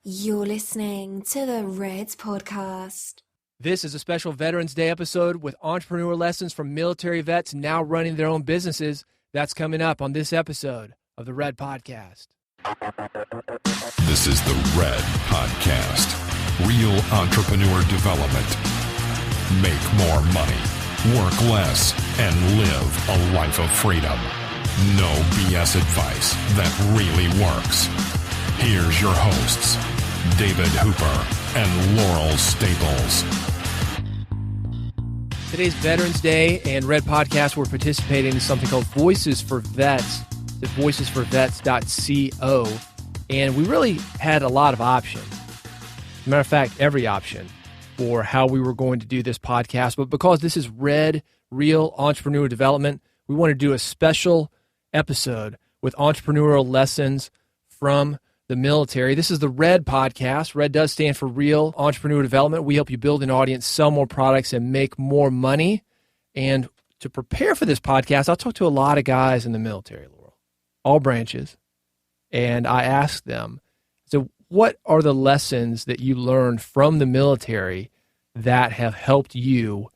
You're listening to the Reds Podcast. This is a special Veterans Day episode with entrepreneur lessons from military vets now running their own businesses. That's coming up on this episode of the Red Podcast. This is the Red Podcast. Real entrepreneur development. Make more money, work less, and live a life of freedom. No BS advice that really works. Here's your hosts, David Hooper and Laurel Staples. Today's Veterans Day and Red Podcast, we're participating in something called Voices for Vets at voicesforvets.co. And we really had a lot of options. As a matter of fact, every option for how we were going to do this podcast. But because this is Red, Real Entrepreneur Development, we want to do a special episode with entrepreneurial lessons from the military. This is the Red Podcast. Red does stand for Real Entrepreneur Development. We help you build an audience, sell more products, and make more money. And to prepare for this podcast, I talked to a lot of guys in the military, Laurel, all branches, and I asked them, so what are the lessons that you learned from the military that have helped you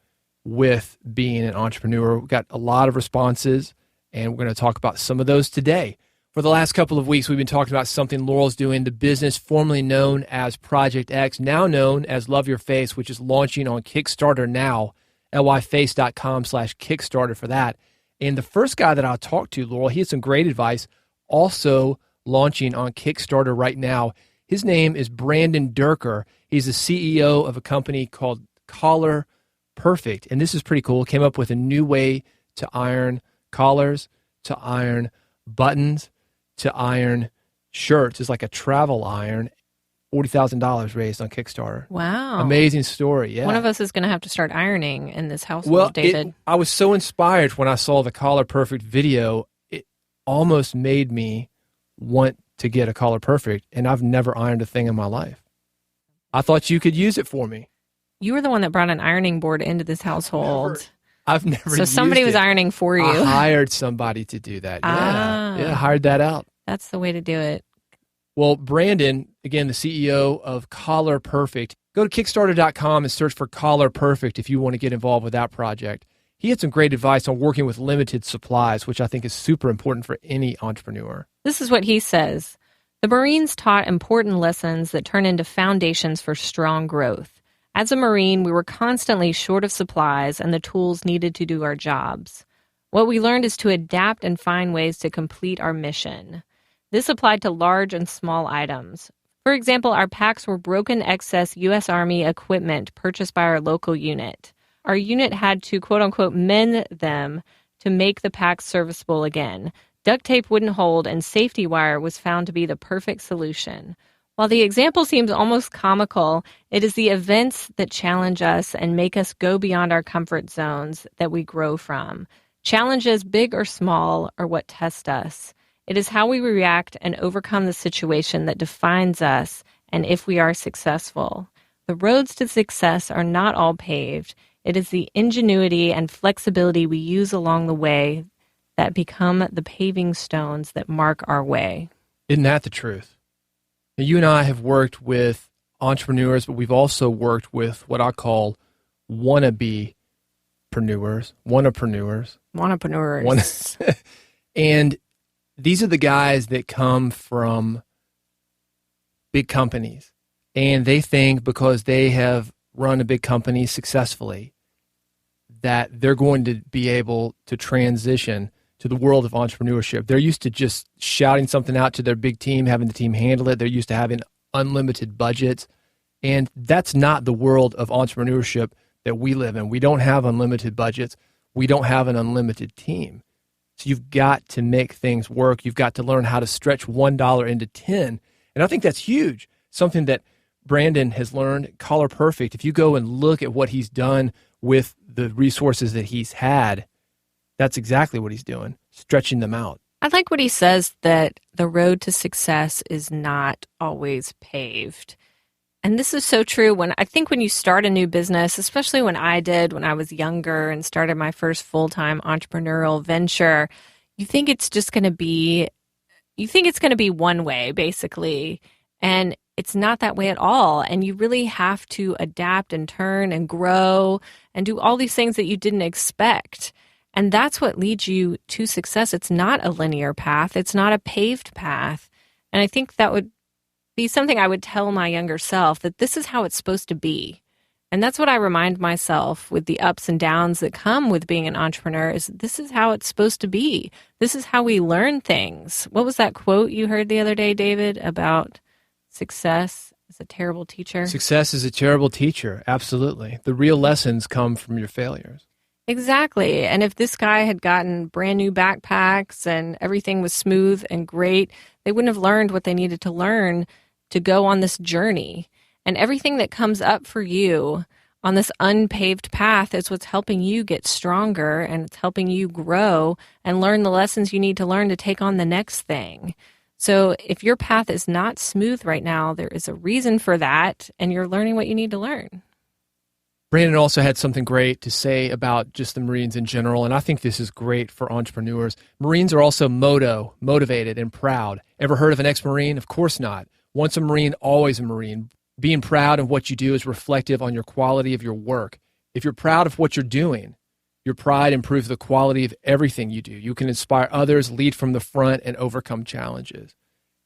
with being an entrepreneur? We got a lot of responses, and we're going to talk about some of those today. For the last couple of weeks, we've been talking about something Laurel's doing, the business formerly known as Project X, now known as Love Your Face, which is launching on Kickstarter now, lyface.com/Kickstarter for that. And the first guy that I talked to, Laurel, he had some great advice, also launching on Kickstarter right now. His name is Brandon Durker. He's the CEO of a company called Collar Perfect. And this is pretty cool. Came up with a new way to iron collars, to iron buttons, to iron shirts. It's like a travel iron. $40,000 raised on Kickstarter. Wow. Amazing story, yeah. One of us is going to have to start ironing in this household, David. I was so inspired when I saw the Collar Perfect video. It almost made me want to get a Collar Perfect, and I've never ironed a thing in my life. I thought you could use it for me. You were the one that brought an ironing board into this household. I've never So somebody was ironing for you. I hired somebody to do that. Yeah, hired that out. That's the way to do it. Well, Brandon, again, the CEO of Collar Perfect. Go to Kickstarter.com and search for Collar Perfect if you want to get involved with that project. He had some great advice on working with limited supplies, which I think is super important for any entrepreneur. This is what he says. The Marines taught important lessons that turn into foundations for strong growth. As a Marine, we were constantly short of supplies and the tools needed to do our jobs. What we learned is to adapt and find ways to complete our mission. This applied to large and small items. For example, our packs were broken excess U.S. Army equipment purchased by our local unit. Our unit had to, quote-unquote, mend them to make the packs serviceable again. Duct tape wouldn't hold, and safety wire was found to be the perfect solution. While the example seems almost comical, it is the events that challenge us and make us go beyond our comfort zones that we grow from. Challenges, big or small, are what test us. It is how we react and overcome the situation that defines us and if we are successful. The roads to success are not all paved. It is the ingenuity and flexibility we use along the way that become the paving stones that mark our way. Isn't that the truth? Now, you and I have worked with entrepreneurs, but we've also worked with what I call wannabe-preneurs. And these are the guys that come from big companies, and they think because they have run a big company successfully that they're going to be able to transition to the world of entrepreneurship. They're used to just shouting something out to their big team, having the team handle it. They're used to having unlimited budgets. And that's not the world of entrepreneurship that we live in. We don't have unlimited budgets. We don't have an unlimited team. So you've got to make things work. You've got to learn how to stretch $1 into 10. And I think that's huge. Something that Brandon has learned, Collar Perfect. If you go and look at what he's done with the resources that he's had, that's exactly what he's doing, stretching them out. I like what he says, that the road to success is not always paved. And this is so true when you start a new business, especially when I did when I was younger and started my first full-time entrepreneurial venture, you think it's going to be one way, basically. And it's not that way at all. And you really have to adapt and turn and grow and do all these things that you didn't expect. And that's what leads you to success. It's not a linear path. It's not a paved path. And I think that would be something I would tell my younger self, that this is how it's supposed to be. And that's what I remind myself with the ups and downs that come with being an entrepreneur, is this is how it's supposed to be. This is how we learn things. What was that quote you heard the other day, David, about success is a terrible teacher? Success is a terrible teacher. Absolutely. The real lessons come from your failures. Exactly. And if this guy had gotten brand new backpacks and everything was smooth and great, they wouldn't have learned what they needed to learn to go on this journey. And everything that comes up for you on this unpaved path is what's helping you get stronger, and it's helping you grow and learn the lessons you need to learn to take on the next thing. So if your path is not smooth right now, there is a reason for that, and you're learning what you need to learn. Brandon also had something great to say about just the Marines in general, and I think this is great for entrepreneurs. Marines are also motivated, and proud. Ever heard of an ex-Marine? Of course not. Once a Marine, always a Marine. Being proud of what you do is reflective on your quality of your work. If you're proud of what you're doing, your pride improves the quality of everything you do. You can inspire others, lead from the front, and overcome challenges.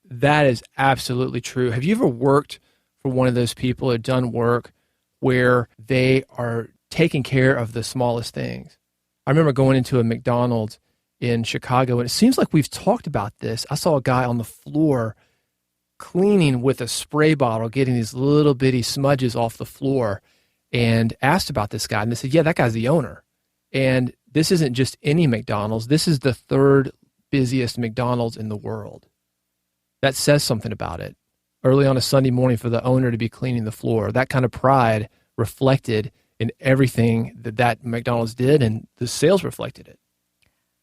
That is absolutely true. Have you ever worked for one of those people or done work where they are taking care of the smallest things? I remember going into a McDonald's in Chicago, and it seems like we've talked about this. I saw a guy on the floor cleaning with a spray bottle, getting these little bitty smudges off the floor, and asked about this guy. And they said, yeah, that guy's the owner. And this isn't just any McDonald's. This is the third busiest McDonald's in the world. That says something about it. Early on a Sunday morning for the owner to be cleaning the floor, that kind of pride reflected in everything that McDonald's did, and the sales reflected it.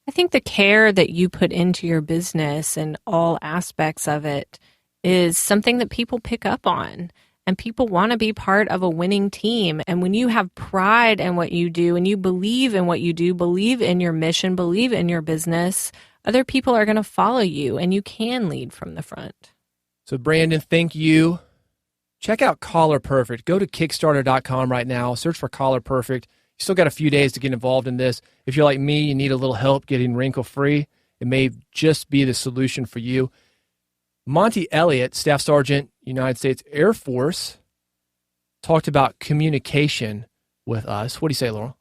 I think the care that you put into your business and all aspects of it is something that people pick up on, and people want to be part of a winning team. And when you have pride in what you do and you believe in what you do, believe in your mission, believe in your business, other people are going to follow you, and you can lead from the front. So Brandon, thank you. Check out Collar Perfect. Go to Kickstarter.com right now. Search for Collar Perfect. You still got a few days to get involved in this. If you're like me, you need a little help getting wrinkle-free, it may just be the solution for you. Monty Elliott, Staff Sergeant, United States Air Force, talked about communication with us. What do you say, Laurel?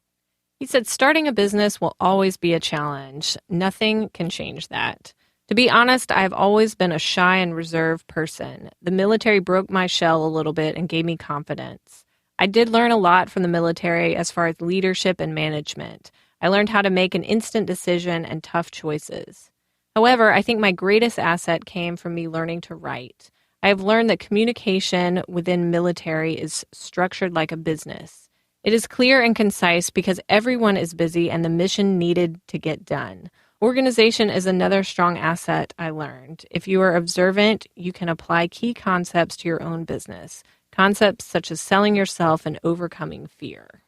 He said, starting a business will always be a challenge. Nothing can change that. To be honest, I've always been a shy and reserved person. The military broke my shell a little bit and gave me confidence. I did learn a lot from the military as far as leadership and management. I learned how to make an instant decision and tough choices. However, I think my greatest asset came from me learning to write. I have learned that communication within military is structured like a business. It is clear and concise because everyone is busy and the mission needed to get done. Organization is another strong asset I learned. If you are observant, you can apply key concepts to your own business. Concepts such as selling yourself and overcoming fear.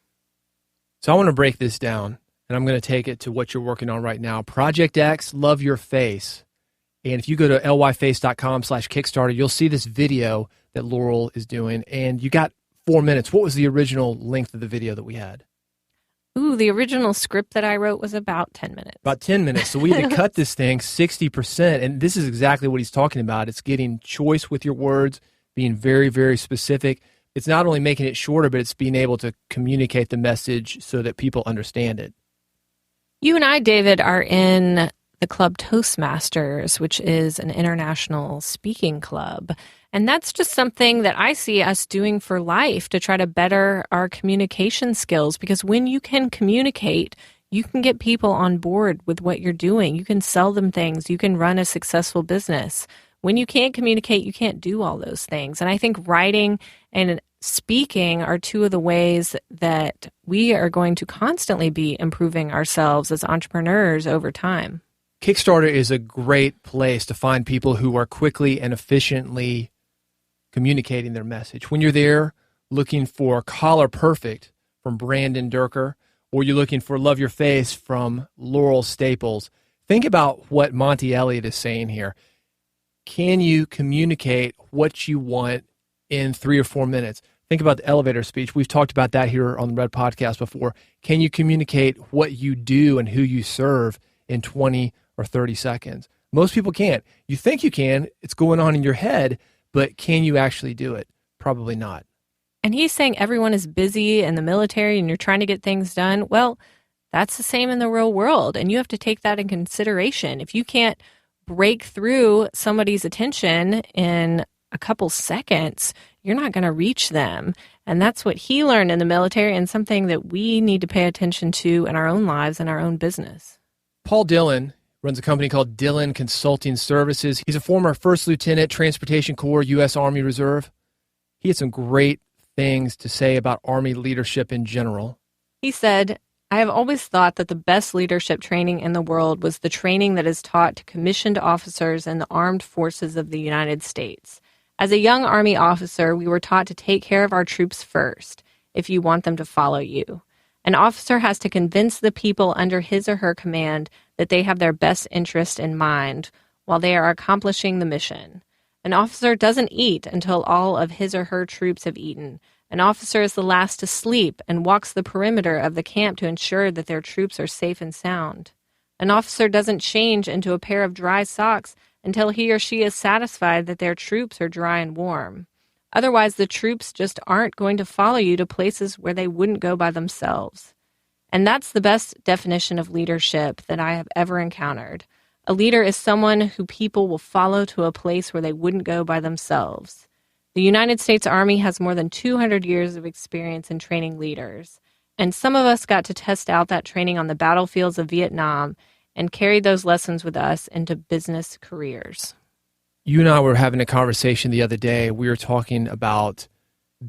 So I want to break this down, and I'm going to take it to what you're working on right now. Project X, Love Your Face. And if you go to lyface.com/Kickstarter, you'll see this video that Laurel is doing. And you got 4 minutes. What was the original length of the video that we had? Ooh, the original script that I wrote was about 10 minutes. About 10 minutes. So we had to cut this thing 60%. And this is exactly what he's talking about. It's getting choice with your words, being very, very specific. It's not only making it shorter, but it's being able to communicate the message so that people understand it. You and I, David, are in the club Toastmasters, which is an international speaking club. And that's just something that I see us doing for life to try to better our communication skills. Because when you can communicate, you can get people on board with what you're doing. You can sell them things. You can run a successful business. When you can't communicate, you can't do all those things. And I think writing and speaking are two of the ways that we are going to constantly be improving ourselves as entrepreneurs over time. Kickstarter is a great place to find people who are quickly and efficiently communicating their message. When you're there looking for Collar Perfect from Brandon Durker, or you're looking for Love Your Face from Laurel Staples, think about what Monty Elliott is saying here. Can you communicate what you want in 3 or 4 minutes? Think about the elevator speech. We've talked about that here on the Red Podcast before. Can you communicate what you do and who you serve in 20 or 30 seconds? Most people can't. You think you can. It's going on in your head, but can you actually do it? Probably not. And he's saying everyone is busy in the military and you're trying to get things done. Well, that's the same in the real world, and you have to take that in consideration. If you can't break through somebody's attention in a couple seconds, you're not going to reach them. And that's what he learned in the military and something that we need to pay attention to in our own lives and our own business. Paul Dillon runs a company called Dillon Consulting Services. He's a former First Lieutenant, Transportation Corps, U.S. Army Reserve. He had some great things to say about Army leadership in general. He said, I have always thought that the best leadership training in the world was the training that is taught to commissioned officers in the armed forces of the United States. As a young Army officer, we were taught to take care of our troops first, if you want them to follow you. An officer has to convince the people under his or her command that they have their best interest in mind while they are accomplishing the mission. An officer doesn't eat until all of his or her troops have eaten. An officer is the last to sleep and walks the perimeter of the camp to ensure that their troops are safe and sound. An officer doesn't change into a pair of dry socks until he or she is satisfied that their troops are dry and warm. Otherwise, the troops just aren't going to follow you to places where they wouldn't go by themselves. And that's the best definition of leadership that I have ever encountered. A leader is someone who people will follow to a place where they wouldn't go by themselves. The United States Army has more than 200 years of experience in training leaders, and some of us got to test out that training on the battlefields of Vietnam and carried those lessons with us into business careers. You and I were having a conversation the other day. We were talking about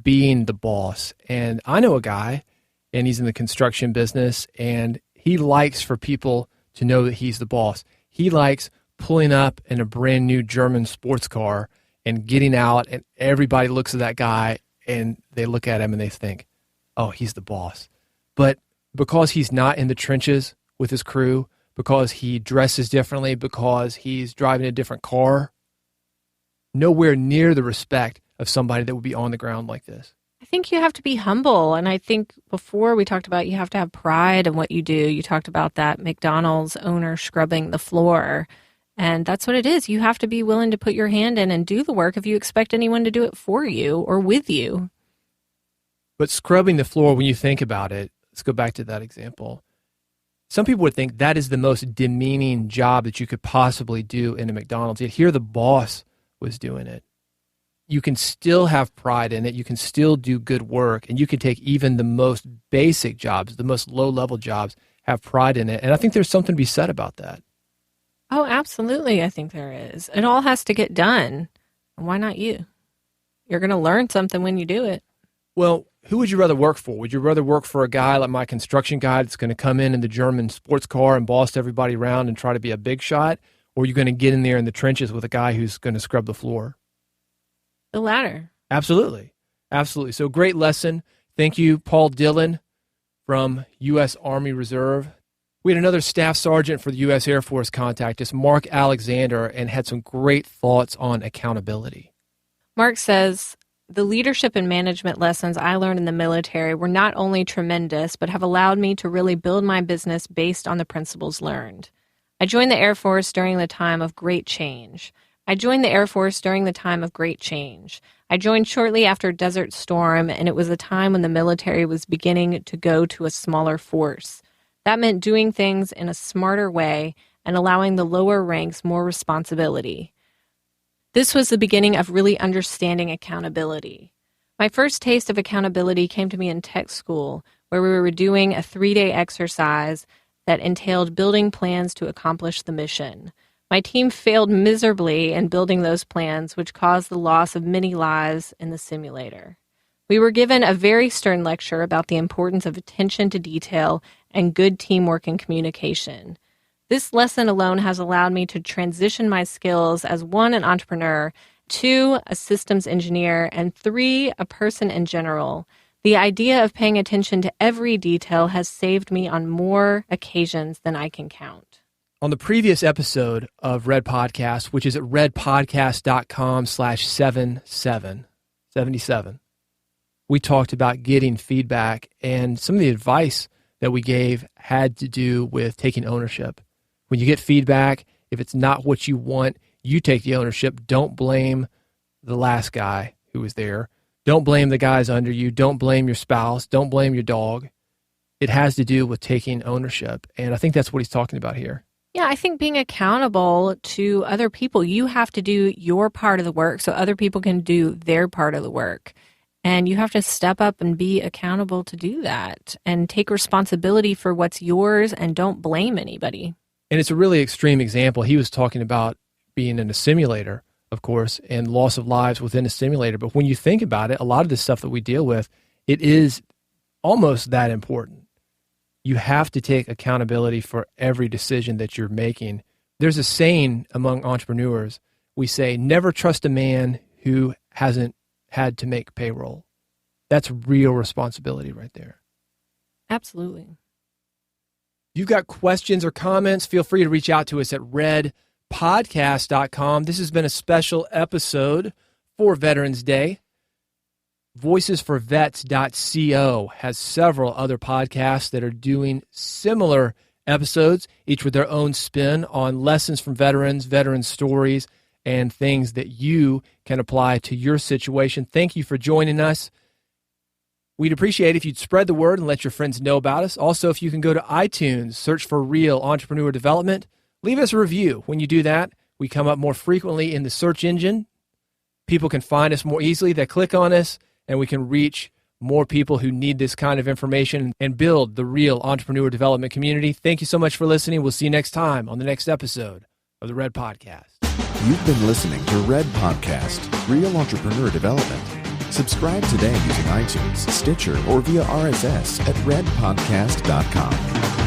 being the boss, and I know a guy, and he's in the construction business, and he likes for people to know that he's the boss. He likes pulling up in a brand new German sports car and getting out, and everybody looks at that guy and they look at him and they think, oh, he's the boss. But because he's not in the trenches with his crew, because he dresses differently, because he's driving a different car, nowhere near the respect of somebody that would be on the ground like this. I think you have to be humble. And I think before we talked about you have to have pride in what you do. You talked about that McDonald's owner scrubbing the floor. And that's what it is. You have to be willing to put your hand in and do the work if you expect anyone to do it for you or with you. But scrubbing the floor, when you think about it, let's go back to that example. Some people would think that is the most demeaning job that you could possibly do in a McDonald's. Yet here the boss was doing it. You can still have pride in it. You can still do good work. And you can take even the most basic jobs, the most low-level jobs, have pride in it. And I think there's something to be said about that. Oh, absolutely. I think there is. It all has to get done. And why not you? You're going to learn something when you do it. Well, who would you rather work for? Would you rather work for a guy like my construction guy that's going to come in the German sports car and boss everybody around and try to be a big shot? Or are you going to get in there in the trenches with a guy who's going to scrub the floor? The latter. Absolutely. Absolutely. So great lesson. Thank you, Paul Dillon from U.S. Army Reserve. We had another staff sergeant for the U.S. Air Force contact us, Mark Alexander, and had some great thoughts on accountability. Mark says, the leadership and management lessons I learned in the military were not only tremendous, but have allowed me to really build my business based on the principles learned. I joined the Air Force during the time of great change. I joined shortly after Desert Storm, and it was a time when the military was beginning to go to a smaller force. That meant doing things in a smarter way and allowing the lower ranks more responsibility. This was the beginning of really understanding accountability. My first taste of accountability came to me in tech school, where we were doing a 3-day exercise that entailed building plans to accomplish the mission. My team failed miserably in building those plans, which caused the loss of many lives in the simulator. We were given a very stern lecture about the importance of attention to detail and good teamwork and communication. This lesson alone has allowed me to transition my skills as 1, an entrepreneur, 2, a systems engineer, and 3, a person in general. The idea of paying attention to every detail has saved me on more occasions than I can count. On the previous episode of Red Podcast, which is at redpodcast.com/77, 77, we talked about getting feedback, and some of the advice that we gave had to do with taking ownership. When you get feedback, if it's not what you want, you take the ownership. Don't blame the last guy who was there. Don't blame the guys under you. Don't blame your spouse. Don't blame your dog. It has to do with taking ownership. And I think that's what he's talking about here. Yeah, I think being accountable to other people, you have to do your part of the work so other people can do their part of the work. And you have to step up and be accountable to do that and take responsibility for what's yours and don't blame anybody. And it's a really extreme example. He was talking about being in a simulator, of course, and loss of lives within a simulator. But when you think about it, a lot of the stuff that we deal with, it is almost that important. You have to take accountability for every decision that you're making. There's a saying among entrepreneurs. We say, never trust a man who hasn't had to make payroll. That's real responsibility right there. Absolutely. If you've got questions or comments, feel free to reach out to us at redpodcast.com. This has been a special episode for Veterans Day. VoicesForVets.co has several other podcasts that are doing similar episodes, each with their own spin on lessons from veterans, veteran stories, and things that you can apply to your situation. Thank you for joining us. We'd appreciate it if you'd spread the word and let your friends know about us. Also, if you can go to iTunes, search for Real Entrepreneur Development, leave us a review. When you do that, we come up more frequently in the search engine. People can find us more easily. They click on us, and we can reach more people who need this kind of information and build the real entrepreneur development community. Thank you so much for listening. We'll see you next time on the next episode of the Red Podcast. You've been listening to Red Podcast, Real Entrepreneur Development. Subscribe today using iTunes, Stitcher, or via RSS at redpodcast.com.